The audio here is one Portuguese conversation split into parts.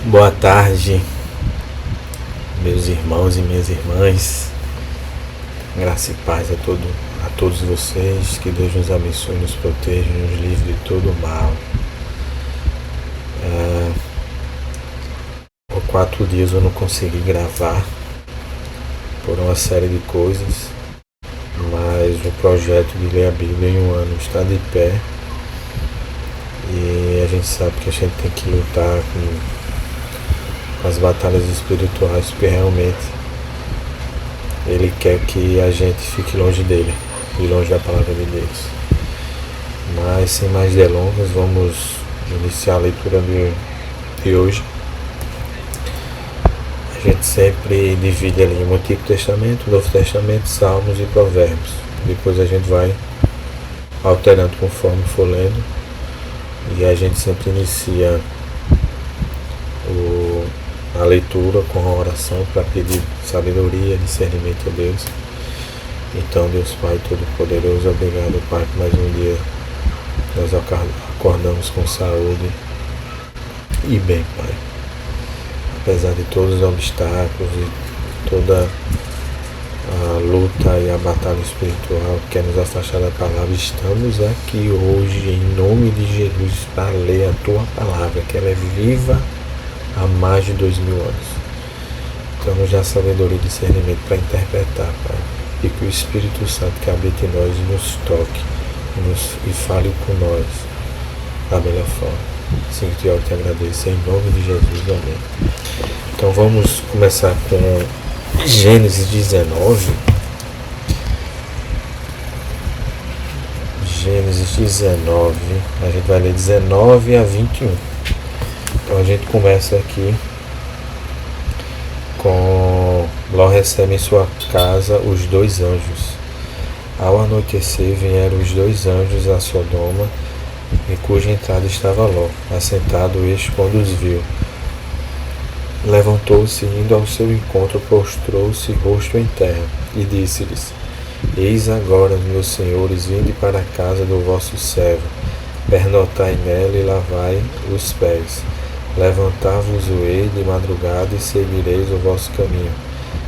Boa tarde, meus irmãos e minhas irmãs. Graça e paz a todos vocês. Que Deus nos abençoe, nos proteja, nos livre de todo o mal. Por 4 dias eu não consegui gravar por uma série de coisas, mas o projeto de ler a Bíblia em um ano está de pé. E a gente sabe que a gente tem que lutar com as batalhas espirituais, porque realmente Ele quer que a gente fique longe dele e longe da palavra de Deus. Mas sem mais delongas, vamos iniciar a leitura de hoje. A gente sempre divide ali o Antigo Testamento, Novo Testamento, Salmos e Provérbios. Depois a gente vai alterando conforme for lendo. E a gente sempre inicia a leitura com a oração para pedir sabedoria, discernimento a Deus. Então, Deus Pai Todo-Poderoso, obrigado, Pai, por mais um dia. Nós acordamos com saúde e bem, Pai. Apesar de todos os obstáculos e toda a luta e a batalha espiritual que quer nos afastar da palavra, estamos aqui hoje em nome de Jesus para ler a Tua palavra, que ela é viva há mais de 2000 anos. Então nos dá sabedoria e discernimento para interpretar, Pai, e que o Espírito Santo que habita em nós nos toque e fale com nós da melhor forma. Assim que eu te agradeço, em nome de Jesus, amém. Então vamos começar com Gênesis 19. Gênesis 19, a gente vai ler 19 a 21. Então a gente começa aqui com Ló recebe em sua casa os 2 anjos. Ao anoitecer vieram os 2 anjos a Sodoma, em cuja entrada estava Ló, assentado este quando os viu. Levantou-se, indo ao seu encontro, prostrou-se rosto em terra, e disse-lhes: Eis agora, meus senhores, vinde para a casa do vosso servo, pernotai nela e lavai os pés. Levantar-vos-ei de madrugada e seguireis o vosso caminho.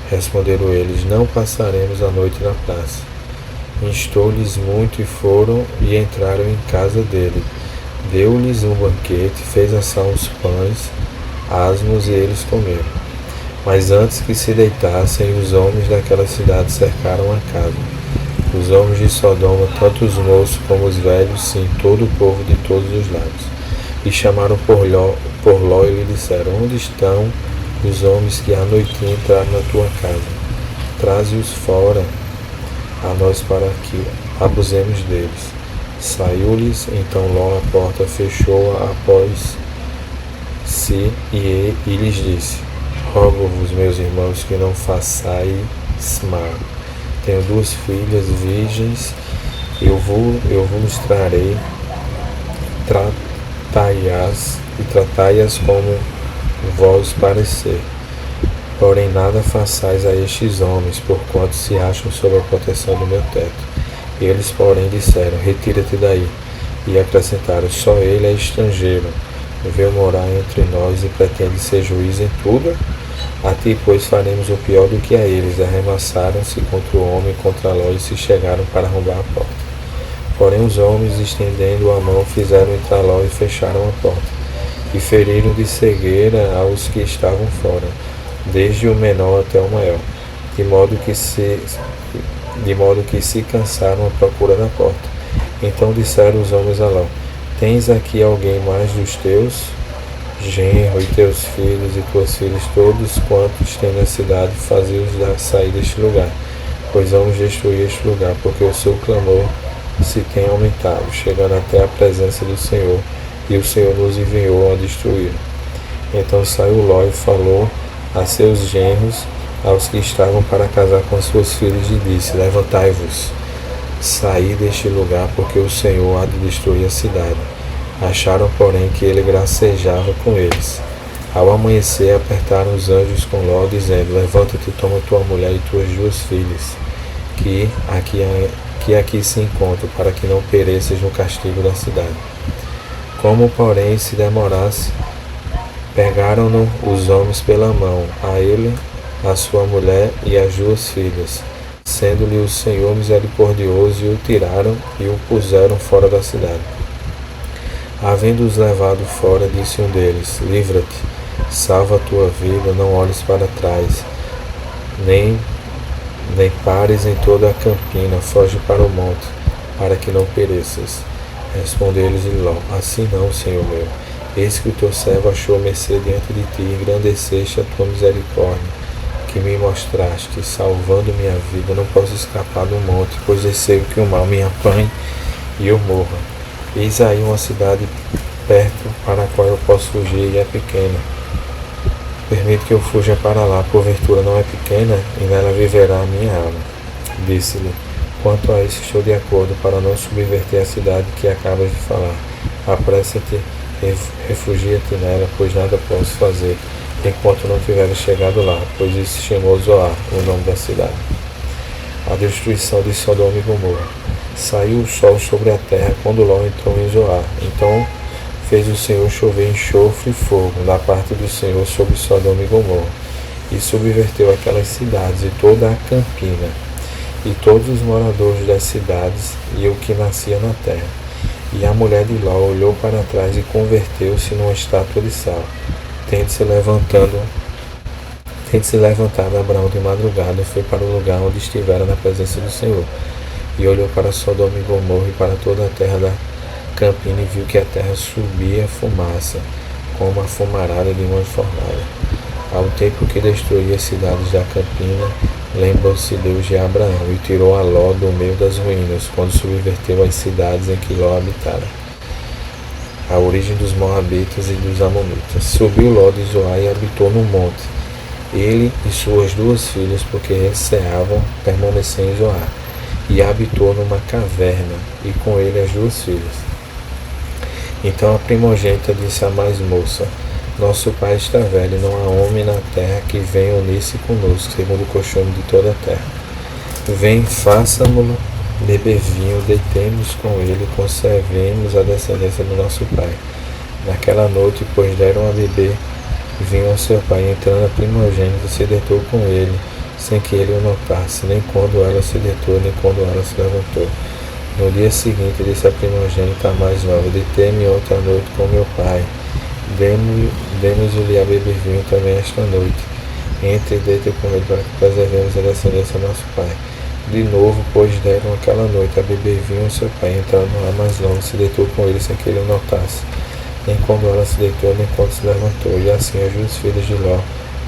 Responderam eles: Não passaremos a noite na praça. Instou-lhes muito e foram e entraram em casa dele. Deu-lhes um banquete, fez assar os pães asmos e eles comeram. Mas antes que se deitassem, os homens daquela cidade cercaram a casa. Os homens de Sodoma, tanto os moços como os velhos, sim, todo o povo de todos os lados. E chamaram por Ló e lhe disseram: Onde estão os homens que à noite entraram na tua casa? Traze-os fora a nós para que abusemos deles. Saiu-lhes então Ló a porta, fechou-a após si e lhes disse: Rogo-vos, meus irmãos, que não façais mal. Tenho 2 filhas virgens, eu vos trarei, tratai-as como vos parecer. Porém nada façais a estes homens, porquanto se acham sob a proteção do meu teto. Eles, porém, disseram: Retira-te daí. E acrescentaram: Só ele é estrangeiro, veio morar entre nós e pretende ser juiz em tudo? A ti, pois, faremos o pior do que a eles. Arremassaram-se contra o homem, contra Ló, e se chegaram para arrombar a porta. Porém os homens, estendendo a mão, fizeram entrar Ló e fecharam a porta. E feriram de cegueira aos que estavam fora, desde o menor até o maior, de modo que se cansaram à procura da porta. Então disseram os homens a Ló: Tens aqui alguém mais dos teus genro e teus filhos e tuas filhas, todos quantos têm necessidade, fazei-os sair deste lugar, pois vamos destruir este lugar, porque o seu clamor se tem aumentado, chegando até a presença do Senhor, e o Senhor nos enviou a destruir. Então saiu Ló e falou a seus genros, aos que estavam para casar com suas filhas, e disse: Levantai-vos, saí deste lugar, porque o Senhor há de destruir a cidade. Acharam, porém, que ele gracejava com eles. Ao amanhecer, apertaram os anjos com Ló, dizendo: Levanta-te, toma tua mulher e tuas 2 filhas, que aqui se encontram, para que não pereças no castigo da cidade. Como, porém, se demorasse Pegaram-no os homens pela mão, a ele, a sua mulher e as 2 filhas, sendo-lhe o Senhor misericordioso, e o tiraram e o puseram fora da cidade. Havendo-os levado fora, disse um deles: Livra-te, salva a tua vida, não olhes para trás, nem pares em toda a campina, foge para o monte, para que não pereças. Respondeu-lhes Ló: Assim não, Senhor meu. Eis que o teu servo achou mercê diante de ti, e engrandeceste a tua misericórdia, que me mostraste, salvando minha vida. Não posso escapar do monte, pois receio que o mal me apanhe e eu morra. Eis aí uma cidade perto para a qual eu posso fugir, e é pequena. Permite que eu fuja para lá, porventura não é pequena, e nela viverá a minha alma. Disse-lhe: Quanto a isso, estou de acordo para não subverter a cidade que acabas de falar. Apressa-te, refugia-te nela, pois nada posso fazer enquanto não tiveres chegado lá, pois isso se chamou Zoar, o nome da cidade. A destruição de Sodoma e Gomorra. Saiu o sol sobre a terra quando Ló entrou em Zoar. Então fez o Senhor chover enxofre e fogo da parte do Senhor sobre Sodoma e Gomorra, e subverteu aquelas cidades e toda a campina, e todos os moradores das cidades e o que nascia na terra. E a mulher de Ló olhou para trás e converteu-se numa estátua de sal. Tendo se levantado, Abraão de madrugada, foi para o lugar onde estivera na presença do Senhor, e olhou para Sodoma e Gomorra e para toda a terra da campina, e viu que a terra subia fumaça, como a fumarada de uma fornalha. Ao tempo que destruía as cidades da campina, lembrou-se Deus de Abraão, e tirou a Ló do meio das ruínas, quando subverteu as cidades em que Ló habitara, a origem dos Moabitas e dos Amonitas. Subiu Ló de Zoar e habitou no monte, ele e suas 2 filhas, porque receavam permanecer em Zoar, e habitou numa caverna, e com ele as 2 filhas. Então a primogênita disse à mais moça: Nosso pai está velho, e não há homem na terra que venha unir-se conosco, segundo o costume de toda a terra. Vem, façamo-lo beber vinho, deitemos com ele, e conservemos a descendência do nosso pai. Naquela noite, pois deram a beber vinho ao seu pai, entrando a primogênita, se deitou com ele, sem que ele o notasse, nem quando ela se deitou, nem quando ela se levantou. No dia seguinte, disse a primogênita mais nova: Deitei-me outra noite com meu pai, demos-lhe a beber vinho também esta noite. Entre e deita com ele, para que preservemos a descendência do nosso pai. De novo, pois deram aquela noite a beber vinho ao seu pai, entrando a mais nova, se deitou com ele sem que ele o notasse, nem quando ela se deitou, nem quando se levantou. E assim as 2 filhas de Ló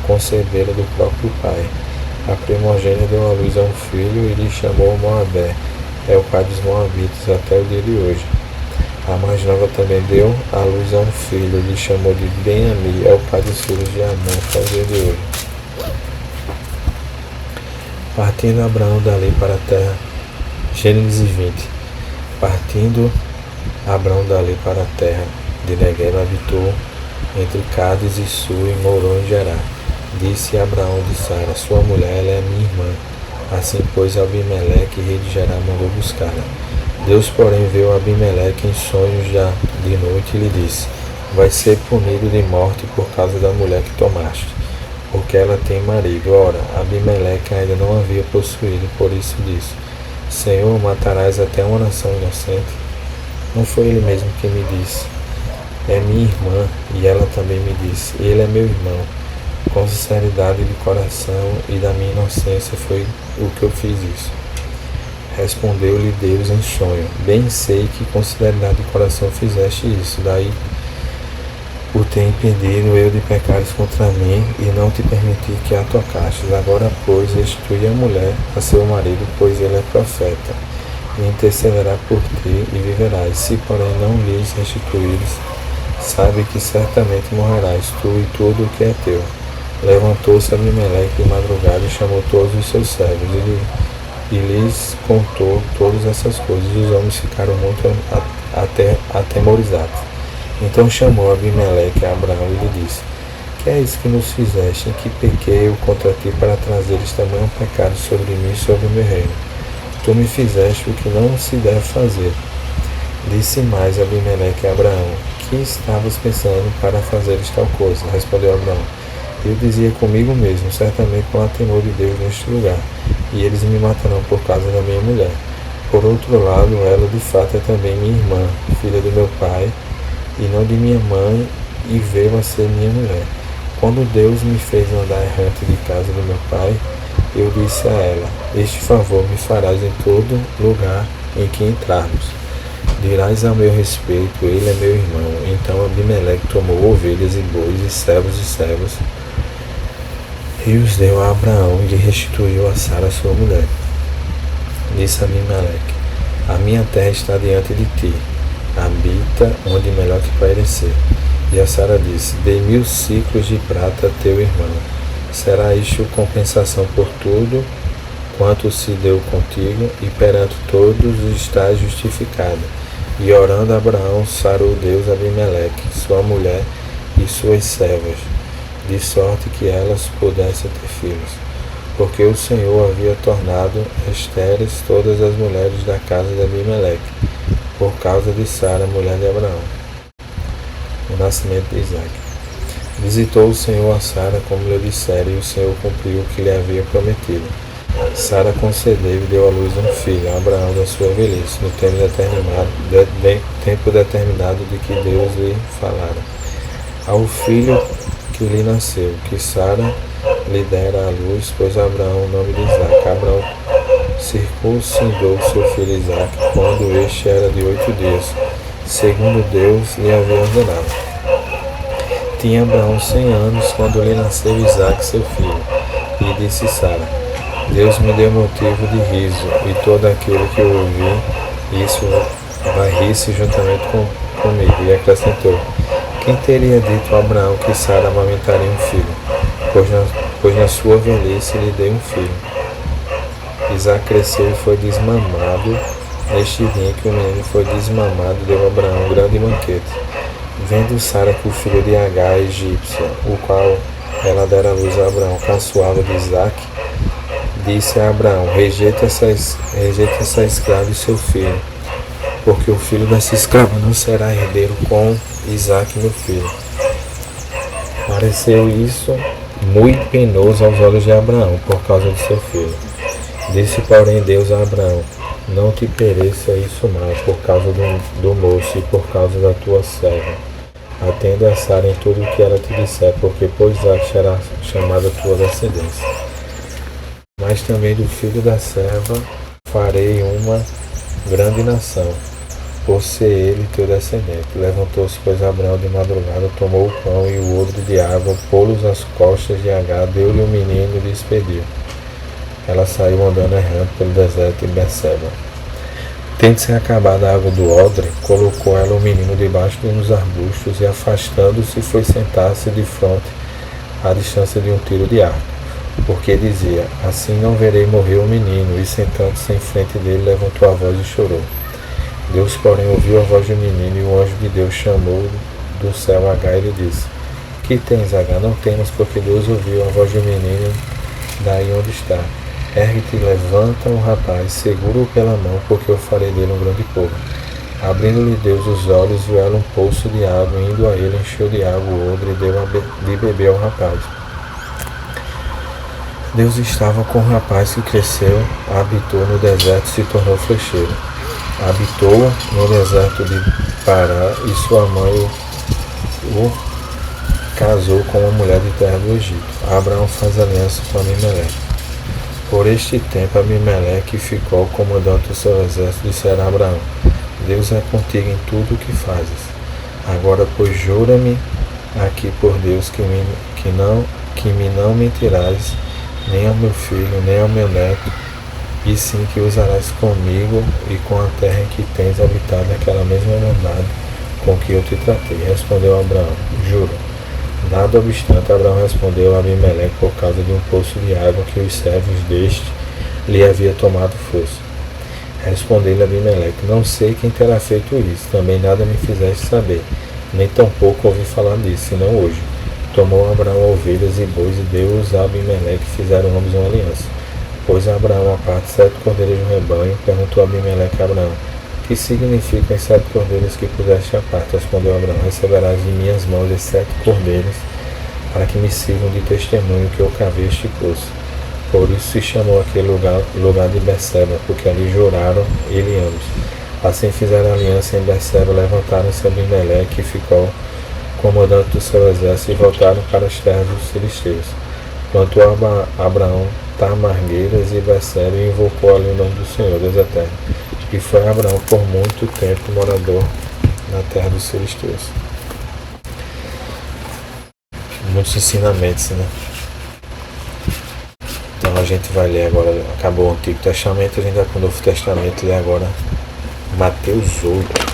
conceberam do próprio pai. A primogênita deu à luz a um filho, e lhe chamou Moabé, é o pai dos Moabitas até o dia de hoje. A mais nova também deu à luz a um filho, lhe chamou de Ben-Ami, é o pai dos filhos de Amon até o dia de hoje. Partindo Abraão dali para a terra, Gênesis 20. Partindo Abraão dali para a terra de Negueb, habitou entre Cádiz e Sul, e morou em Gerar. Disse Abraão de Sara, sua mulher, ela é minha irmã. Assim, pois, Abimeleque, rei de Gerar, mandou buscá-la. Deus, porém, veio a Abimeleque em sonhos já de noite, e lhe disse: Vai ser punido de morte por causa da mulher que tomaste, porque ela tem marido. Ora, Abimeleque ainda não havia possuído, por isso disse: Senhor, matarás até uma nação inocente? Não foi ele mesmo que me disse: É minha irmã, e ela também me disse: Ele é meu irmão. Com sinceridade de coração e da minha inocência foi o que eu fiz isso. Respondeu-lhe Deus em sonho: Bem sei que com sinceridade de coração fizeste isso, daí o ter impedido eu de pecares contra mim, e não te permiti que a tocastes. Agora, pois, restitui a mulher a seu marido, pois ele é profeta, e intercederá por ti, e viverás. Se, porém, não lhes restituíres, sabe que certamente morrerás, tu e tudo o que é teu. Levantou-se Abimeleque de madrugada e chamou todos os seus servos, e lhes contou todas essas coisas. Os homens ficaram muito atemorizados. Então chamou Abimeleque a Abraão e lhe disse: Que é isso que nos fizeste? Em que pequei eu contra ti para trazeres tamanho pecado sobre mim e sobre o meu reino? Tu me fizeste o que não se deve fazer. Disse mais Abimeleque a Abraão: que estavas pensando para fazeres tal coisa? Respondeu Abraão. Eu dizia comigo mesmo, certamente não há temor de Deus neste lugar, e eles me matarão por causa da minha mulher. Por outro lado, ela de fato é também minha irmã, filha do meu pai, e não de minha mãe, e veio a ser minha mulher. Quando Deus me fez andar errante de casa do meu pai, eu disse a ela, este favor me farás em todo lugar em que entrarmos. Dirás a meu respeito, ele é meu irmão. Então Abimeleque tomou ovelhas e bois e servos, e os deu a Abraão e lhe restituiu a Sara sua mulher. Disse Abimeleque, a minha terra está diante de ti, habita onde melhor te parecer. E a Sara disse, dei 1000 ciclos de prata a teu irmão. Será isto compensação por tudo quanto se deu contigo, e perante todos estás justificado. E orando Abraão, sarou Deus Abimeleque, sua mulher e suas servas, de sorte que elas pudessem ter filhos, porque o Senhor havia tornado estéreis todas as mulheres da casa de Abimeleque, por causa de Sara, mulher de Abraão. O nascimento de Isaque. Visitou o Senhor a Sara como lhe dissera, e o Senhor cumpriu o que lhe havia prometido. Sara concedeu e deu à luz um filho, a Abraão da sua velhice, no tempo determinado de que Deus lhe falara. Ao filho que lhe nasceu, que Sara lhe dera à luz, pôs a Abraão o nome de Isaque. Abraão circuncidou seu filho Isaque quando este era de 8 dias, segundo Deus lhe havia ordenado. Tinha Abraão 100 anos quando lhe nasceu Isaque, seu filho, e disse Sara, Deus me deu motivo de riso, e todo aquele que o ouvi, isso vai rir-se juntamente comigo. E acrescentou, quem teria dito a Abraão que Sara amamentaria um filho? Pois na sua velhice lhe dei um filho. Isaque cresceu e foi desmamado. Neste dia que o menino foi desmamado, deu a Abraão um grande banquete. Vendo Sara que o filho de Agar, a egípcia, o qual ela dera à luz a Abraão, caçoava de Isaque, disse a Abraão, rejeita essa escrava e seu filho, porque o filho dessa escrava não será herdeiro com Isaque, meu filho. Pareceu isso muito penoso aos olhos de Abraão, por causa de seu filho. Disse, porém, Deus a Abraão, não te pereça isso mais, por causa do moço e por causa da tua serva. Atende a Sara em tudo o que ela te disser, porque por Isaque será chamada tua descendência. Mas também do filho da serva farei uma grande nação, por ser ele teu descendente. Levantou-se, pois, Abraão de madrugada, tomou o pão e o odre de água, pô-los às costas de Agar, deu-lhe o menino e lhe despediu. Ela saiu andando errante pelo deserto de Beceba. Tendo-se acabado a água do odre, colocou ela o menino debaixo de uns arbustos e, afastando-se, foi sentar-se de fronte à distância de um tiro de arco. Porque dizia, assim não verei morrer o menino, e sentando-se em frente dele, levantou a voz e chorou. Deus, porém, ouviu a voz do menino, e o anjo de Deus chamou do céu Agar e lhe disse, que tens, Agar? Não temas, porque Deus ouviu a voz do menino daí onde está. Ergue-te e levanta o rapaz, segura-o pela mão, porque eu farei dele um grande povo. Abrindo-lhe Deus os olhos, viu ela um poço de água, indo a ele, encheu de água o odre e deu de beber ao rapaz. Deus estava com o rapaz que cresceu, habitou no deserto e se tornou flecheiro. Habitou no deserto de Pará e sua mãe o casou com uma mulher de terra do Egito. Abraão faz aliança com Abimeleque. Por este tempo Abimeleque ficou comandante do seu exército e disse a Abraão, Deus é contigo em tudo o que fazes. Agora, pois, jura-me aqui por Deus que me não mentirás, nem ao meu filho, nem ao meu neto, e sim que usarás comigo e com a terra em que tens habitado aquela mesma bondade com que eu te tratei. Respondeu Abraão, juro. Nada obstante, Abraão respondeu a Abimeleque por causa de um poço de água que os servos deste lhe havia tomado força. Respondeu-lhe Abimeleque, não sei quem terá feito isso, também nada me fizeste saber, nem tampouco ouvi falar disso, senão hoje. Tomou Abraão ovelhas e bois e deu-os a Abimeleque, fizeram ambos uma aliança. Pôs Abraão à parte 7 cordeiras do rebanho, perguntou a Abimeleque a Abraão, Que significam os 7 cordeiros que puseste à parte? Respondeu Abraão: receberás de minhas mãos os 7 cordeiros, para que me sirvam de testemunho que eu cavei este poço. Por isso se chamou aquele lugar de Berseba, porque ali juraram ele e ambos. Assim fizeram aliança em Berseba, levantaram-se Abimeleque, que ficou comandante do seu exército, e voltaram para as terras dos filisteus. Plantou Abraão tamargueiras e Berseba, e invocou ali o nome do Senhor, Deus eterno. E foi Abraão por muito tempo morador na terra dos filisteus. Muitos ensinamentos, né? Então a gente vai ler agora, acabou o Antigo Testamento, a gente vai para o Novo Testamento ler agora Mateus 8.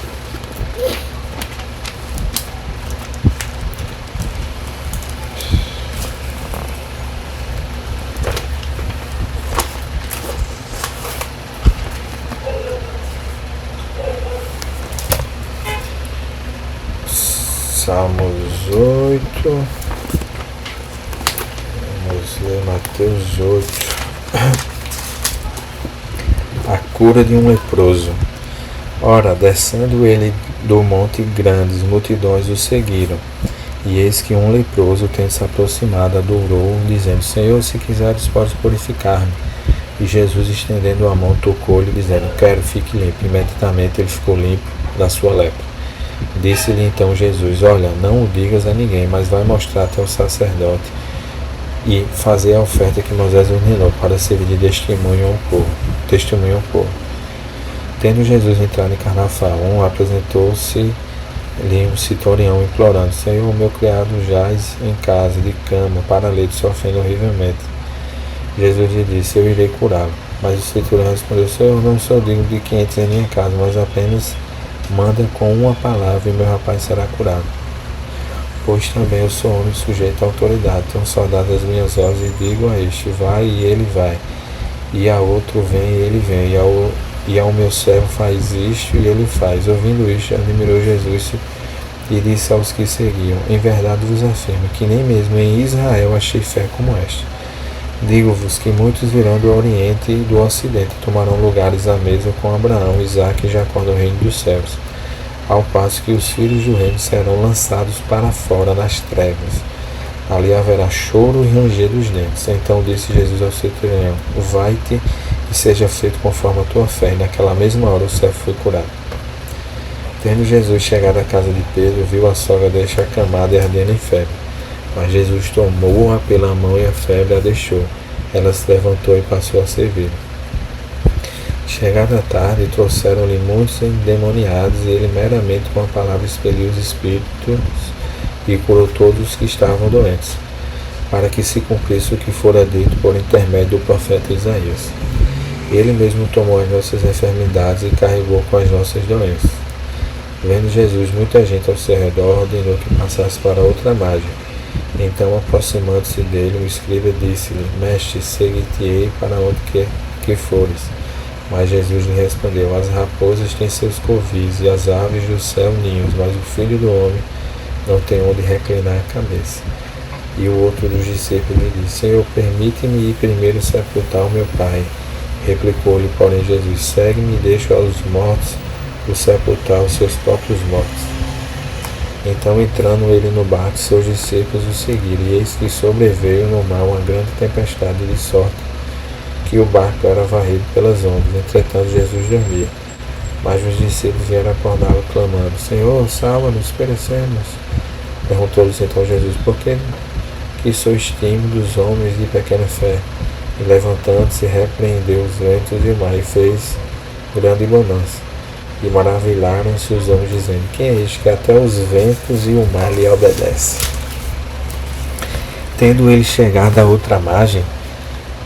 Salmos 8. Vamos ler Mateus 8. A cura de um leproso. Ora, descendo ele do monte, grandes multidões o seguiram. E eis que um leproso, tendo se aproximado, adorou, dizendo: Senhor, se quiseres, podes purificar-me. E Jesus, estendendo a mão, tocou-lhe, dizendo: Quero, fique limpo. Imediatamente ele ficou limpo da sua lepra. Disse-lhe então Jesus: Olha, não o digas a ninguém, mas vai mostrar-te ao sacerdote e fazer a oferta que Moisés ordenou, para servir de testemunho ao povo. Tendo Jesus entrado em Cafarnaum, apresentou-se-lhe um centurião, implorando: Senhor, meu criado jaz em casa, de cama, paralítico, sofrendo horrivelmente. Jesus lhe disse: Eu irei curá-lo. Mas o centurião respondeu: Senhor, não sou digno de que entres em minha casa, mas apenas manda com uma palavra e meu rapaz será curado. Pois também eu sou homem sujeito à autoridade, tenho um soldado das minhas ordens, e digo a este: vai, e ele vai, e a outro: vem, e ele vem, e ao meu servo: faz isto, e ele faz. Ouvindo isto, admirou Jesus e disse aos que seguiam: em verdade vos afirmo que nem mesmo em Israel achei fé como esta. Digo-vos que muitos virão do Oriente e do Ocidente, tomarão lugares à mesa com Abraão, Isaque e Jacó no reino dos céus, ao passo que os filhos do reino serão lançados para fora nas trevas. Ali haverá choro e ranger dos dentes. Então disse Jesus ao centurião: vai-te e seja feito conforme a tua fé. E naquela mesma hora o servo foi curado. Tendo Jesus chegado à casa de Pedro, viu a sogra deste acamada e ardendo em febre. Mas Jesus tomou-a pela mão e a febre a deixou. Ela se levantou e passou a servir. Chegada a tarde, trouxeram-lhe muitos endemoniados, e ele meramente com a palavra expeliu os espíritos e curou todos os que estavam doentes, para que se cumprisse o que fora dito por intermédio do profeta Isaías. Ele mesmo tomou as nossas enfermidades e carregou com as nossas doenças. Vendo Jesus muita gente ao seu redor, ordenou que passasse para outra margem. Então, aproximando-se dele, o escriba disse-lhe: Mestre, seguir-te-ei para onde quer que fores. Mas Jesus lhe respondeu: As raposas têm seus covis e as aves do céu ninhos, mas o Filho do Homem não tem onde reclinar a cabeça. E o outro dos discípulos lhe disse: Senhor, permite-me ir primeiro sepultar o meu pai. Replicou-lhe, porém, Jesus: Segue-me e deixa aos mortos o sepultar os seus próprios mortos. Então, entrando ele no barco, seus discípulos o seguiram, e eis que sobreveio no mar uma grande tempestade, de sorte que o barco era varrido pelas ondas. Entretanto, Jesus dormia. Mas os discípulos vieram acordá-lo, clamando: Senhor, salva-nos, perecemos. Perguntou-lhes então Jesus: Por que sois tímidos, homens de pequena fé? E levantando-se, repreendeu os ventos e o mar, e fez grande bonança. E maravilharam-se os homens, dizendo: Quem é este que até os ventos e o mar lhe obedecem? Tendo ele chegado à outra margem,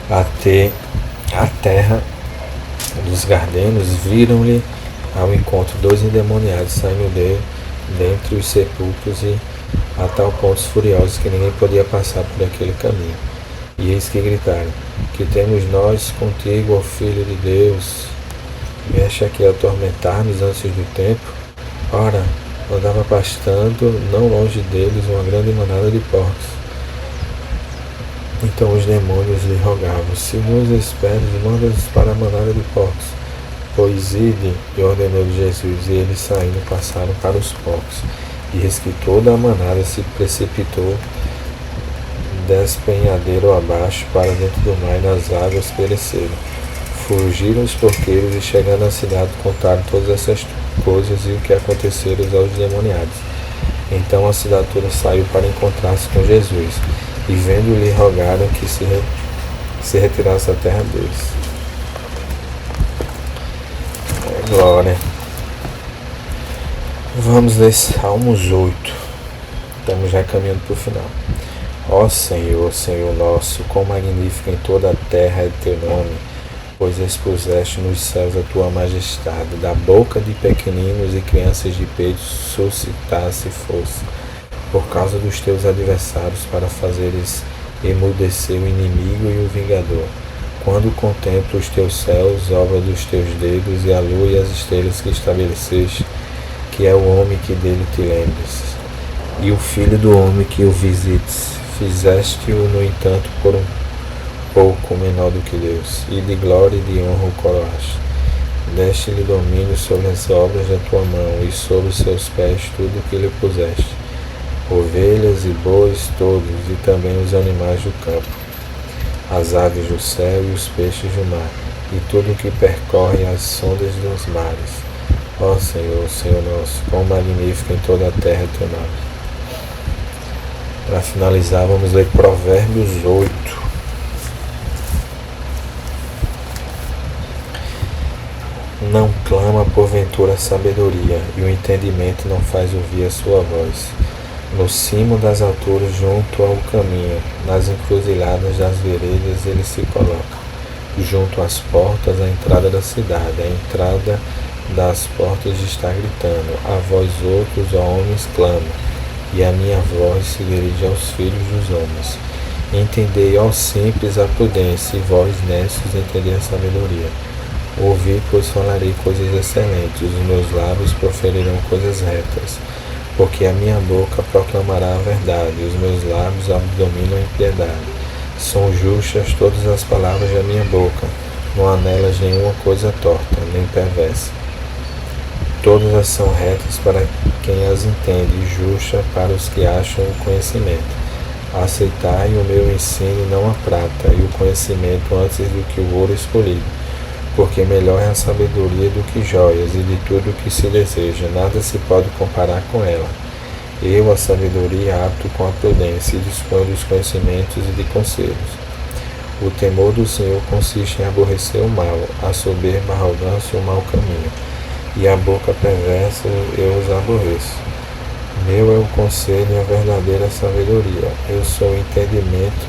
até a terra dos Gardenos, viram-lhe ao encontro 2 endemoniados saindo dentre os sepulcros, e a tal ponto furiosos que ninguém podia passar por aquele caminho. E eis que gritaram: Que temos nós contigo, ó Filho de Deus? Vieste aqui a atormentar-nos antes do tempo? Ora, andava pastando não longe deles uma grande manada de porcos. Então os demônios lhe rogavam: Se nos esperes, manda-nos para a manada de porcos. Pois ide, e ordenou-lhe Jesus, e eles saindo passaram para os porcos. E eis que toda a manada se precipitou despenhadeiro abaixo para dentro do mar, e nas águas pereceram. Fugiram os porqueiros e, chegando à cidade, contaram todas essas coisas e o que aconteceram aos demoniados. Então a cidade toda saiu para encontrar-se com Jesus, e vendo-lhe rogaram que se retirasse da terra deles. Glória. Vamos ler Salmos 8. Estamos já caminhando para o final. Ó Senhor, Senhor nosso, quão magnífico em toda a terra é teu nome, pois expuseste nos céus a tua majestade, da boca de pequeninos e crianças de peito suscitasse força, por causa dos teus adversários, para fazeres emudecer o inimigo e o vingador. Quando contemplo os teus céus, obra dos teus dedos, e a lua e as estrelas que estabeleceste, que é o homem que dele te lembres, e o filho do homem que o visites. Fizeste-o, no entanto, por um pouco menor do que Deus, e de glória e de honra o coroaste. Deste-lhe domínio sobre as obras da tua mão, e sobre os seus pés tudo o que lhe puseste, ovelhas e bois todos, e também os animais do campo, as aves do céu e os peixes do mar, e tudo o que percorre as sondas dos mares. Ó Senhor, Senhor nosso, quão magnífico em toda a terra é teu nome. Para finalizar, vamos ler Provérbios 8. Não clama porventura a sabedoria, e o entendimento não faz ouvir a sua voz. No cimo das alturas, junto ao caminho, nas encruzilhadas das veredas ele se coloca. Junto às portas, a entrada da cidade, a entrada das portas está gritando. A vós outros, ó homens, clama, e a minha voz se dirige aos filhos dos homens. Entendei, ó simples, a prudência, e vós, necios, entendei a sabedoria. Ouvi, pois falarei coisas excelentes, os meus lábios proferirão coisas retas, porque a minha boca proclamará a verdade, e os meus lábios abominam a impiedade. São justas todas as palavras da minha boca, não há nelas nenhuma coisa torta, nem perversa. Todas as são retas para quem as entende, e justa para os que acham o conhecimento. Aceitai o meu ensino, não a prata, e o conhecimento antes do que o ouro escolhido, porque melhor é a sabedoria do que joias, e de tudo o que se deseja, nada se pode comparar com ela. Eu, a sabedoria, apto com a prudência, e disponho dos conhecimentos e de conselhos. O temor do Senhor consiste em aborrecer o mal, a soberba, a arrogância e o mau caminho, e a boca perversa eu os aborreço. Meu é o conselho e a verdadeira sabedoria. Eu sou o entendimento,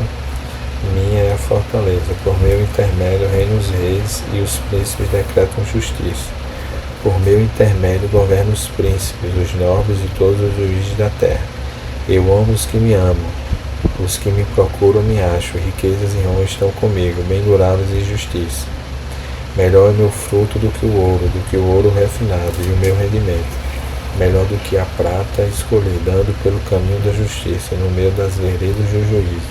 minha é a fortaleza. Por meu intermédio reinam os reis, e os príncipes decretam justiça. Por meu intermédio governam os príncipes, os nobres e todos os juízes da terra. Eu amo os que me amam. Os que me procuram me acham. Riquezas e honra estão comigo, bem duráveis e justiça. Melhor é meu fruto do que o ouro refinado, e o meu rendimento. Melhor do que a prata escolher, dando pelo caminho da justiça, no meio das veredas do juízo,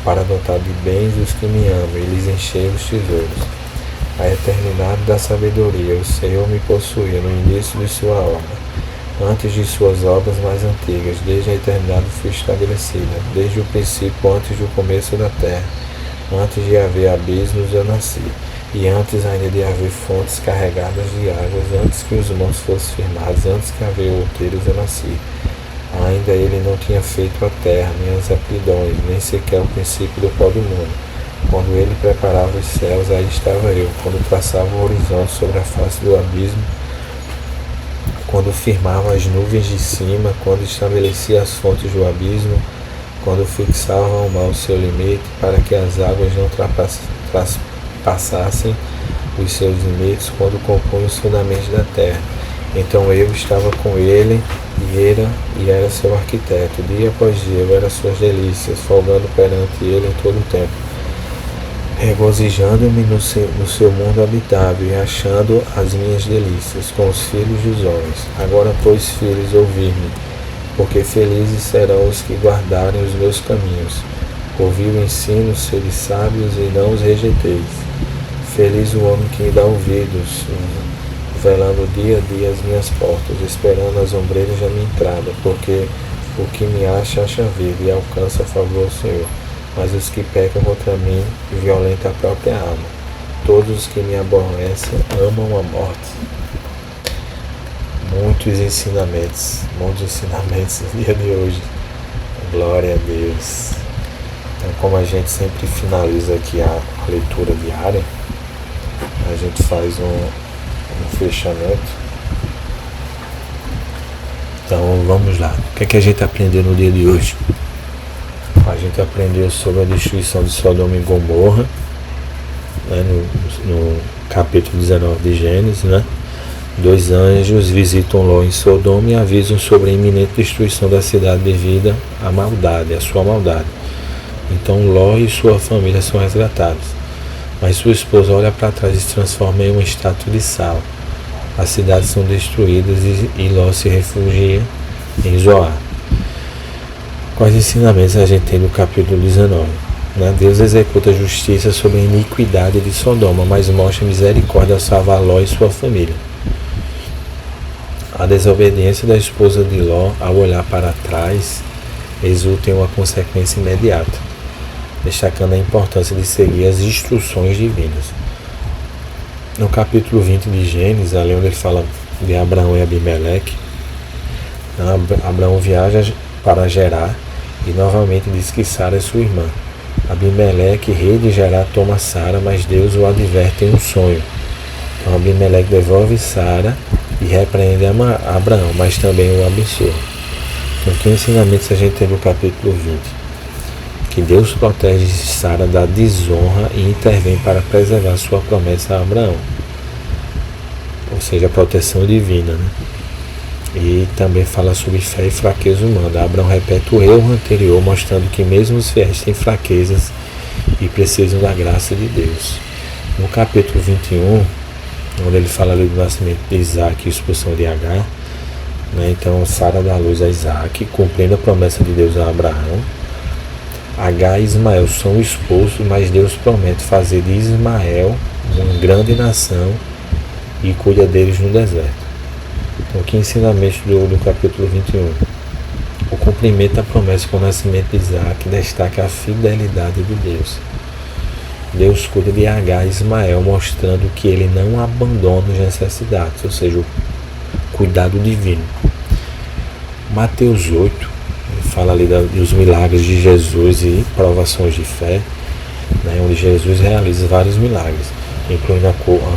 para dotar de bens os que me amam, e lhes encher os tesouros. A eternidade da sabedoria, o Senhor me possuía no início de sua obra. Antes de suas obras mais antigas, desde a eternidade fui estabelecida, desde o princípio, antes do começo da terra. Antes de haver abismos eu nasci, e antes ainda de haver fontes carregadas de águas, antes que os montes fossem firmados, antes que haver outeiros eu nasci. Ainda ele não tinha feito a terra, nem as aptidões, nem sequer o princípio do pó do mundo. Quando ele preparava os céus, aí estava eu. Quando traçava o horizonte sobre a face do abismo, quando firmava as nuvens de cima, quando estabelecia as fontes do abismo, quando fixava ao mar o seu limite, para que as águas não passassem os seus limites, quando compunha os fundamentos da terra. Então eu estava com ele, e era seu arquiteto. Dia após dia eu era suas delícias, folgando perante ele em todo o tempo, regozijando-me no seu mundo habitável, e achando as minhas delícias com os filhos dos homens. Agora, pois, filhos, ouvi-me, porque felizes serão os que guardarem os meus caminhos. Ouvi o ensino, sede sábios, e não os rejeiteis. Feliz o homem que me dá ouvidos, velando dia a dia as minhas portas, esperando as ombreiras da minha entrada, porque o que me acha vida e alcança a favor do Senhor. Mas os que pecam contra mim violentam a própria alma. Todos os que me aborrecem amam a morte. Muitos ensinamentos no dia de hoje. Glória a Deus. Então, como a gente sempre finaliza aqui a leitura diária, a gente faz um fechamento. Então vamos lá. O que é que a gente aprendeu no dia de hoje? A gente aprendeu sobre a destruição de Sodoma e Gomorra, né, no capítulo 19 de Gênesis, né? 2 anjos visitam Ló em Sodoma e avisam sobre a iminente destruição da cidade devido à maldade, à sua maldade. Então Ló e sua família são resgatados. Mas sua esposa olha para trás e se transforma em uma estátua de sal. As cidades são destruídas e Ló se refugia em Zoar. Quais ensinamentos a gente tem no capítulo 19? Né? Deus executa justiça sobre a iniquidade de Sodoma, mas mostra misericórdia ao salvar Ló e sua família. A desobediência da esposa de Ló, ao olhar para trás, resulta em uma consequência imediata, destacando a importância de seguir as instruções divinas. No capítulo 20 de Gênesis, ali onde ele fala de Abraão e Abimeleque, Abraão viaja para Gerar e novamente diz que Sara é sua irmã. Abimeleque, rei de Gerar, toma Sara, mas Deus o adverte em um sonho. Então Abimeleque devolve Sara e repreende Abraão, mas também o abençoa. Então, que ensinamentos a gente tem no capítulo 20? Que Deus protege Sara da desonra e intervém para preservar sua promessa a Abraão. Ou seja, a proteção divina, né? E também fala sobre fé e fraqueza humana. Abraão repete o erro anterior, mostrando que mesmo os fiéis têm fraquezas e precisam da graça de Deus. No capítulo 21, onde ele fala ali do nascimento de Isaac e expulsão de Agar, né? Então Sara dá luz a Isaac, cumprindo a promessa de Deus a Abraão. Agar e Ismael são expulsos, mas Deus promete fazer de Ismael uma grande nação e cuida deles no deserto. Então, que ensinamento do capítulo 21? O cumprimento da promessa com o nascimento de Isaac destaca a fidelidade de Deus. Deus cuida de Agar e Ismael, mostrando que ele não abandona as necessidades, ou seja, o cuidado divino. Mateus 8 fala ali dos milagres de Jesus e provações de fé, né, onde Jesus realiza vários milagres, incluindo a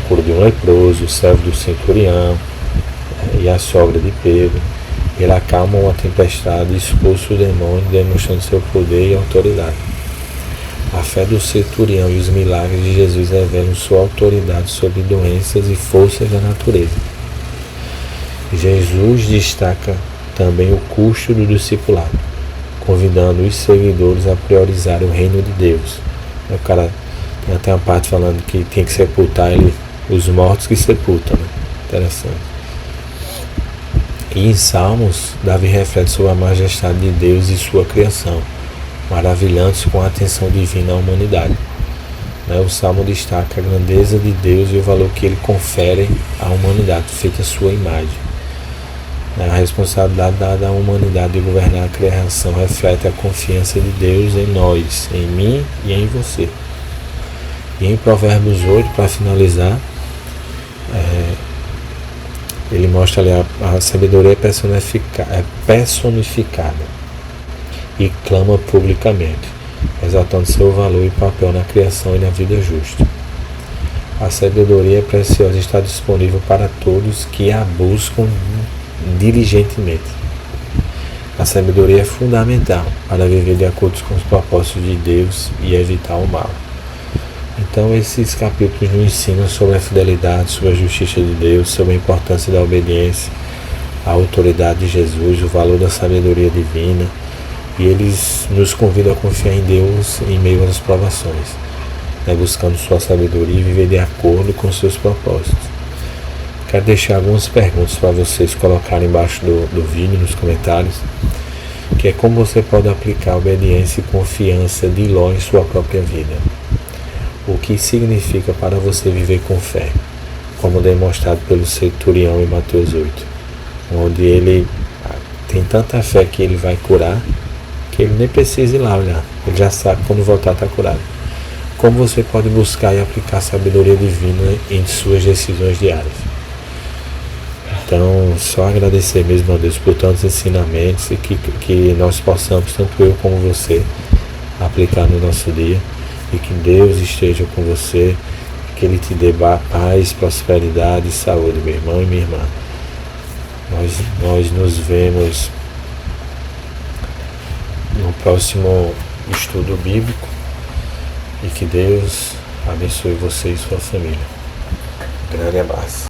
cura de um leproso, o servo do centurião e a sogra de Pedro. Ele acalma uma tempestade e expulsa o demônio, demonstrando seu poder e autoridade. A fé do centurião e os milagres de Jesus revelam sua autoridade sobre doenças e forças da natureza. Jesus destaca também o custo do discipulado, convidando os seguidores a priorizar o reino de Deus. O cara tem até uma parte falando que tem que sepultar os mortos que sepultam, né? Interessante. E em Salmos, Davi reflete sobre a majestade de Deus e sua criação, maravilhando-se com a atenção divina à humanidade. O Salmo destaca a grandeza de Deus e o valor que ele confere à humanidade, feita a sua imagem. A responsabilidade dada à humanidade de governar a criação reflete a confiança de Deus em nós, em mim e em você. E em Provérbios 8, para finalizar, ele mostra ali a sabedoria personificada e clama publicamente, exaltando seu valor e papel na criação e na vida justa. A sabedoria preciosa está disponível para todos que a buscam diligentemente. A sabedoria é fundamental para viver de acordo com os propósitos de Deus e evitar o mal. Então esses capítulos nos ensinam sobre a fidelidade, sobre a justiça de Deus, sobre a importância da obediência, a autoridade de Jesus, o valor da sabedoria divina, e eles nos convidam a confiar em Deus em meio às provações, buscando sua sabedoria e viver de acordo com seus propósitos. Quero deixar algumas perguntas para vocês colocarem embaixo do vídeo, nos comentários, que é como você pode aplicar a obediência e confiança de Ló em sua própria vida. O que significa para você viver com fé? como demonstrado pelo centurião em Mateus 8, onde ele tem tanta fé que ele vai curar, que ele nem precisa ir lá olhar, ele já sabe quando voltar está curado. Como você pode buscar e aplicar a sabedoria divina em suas decisões diárias? Então, só agradecer mesmo a Deus por tantos ensinamentos e que nós possamos, tanto eu como você, aplicar no nosso dia, e que Deus esteja com você, que Ele te dê paz, prosperidade e saúde, meu irmão e minha irmã. Nós nos vemos no próximo estudo bíblico, e que Deus abençoe você e sua família. Grande abraço.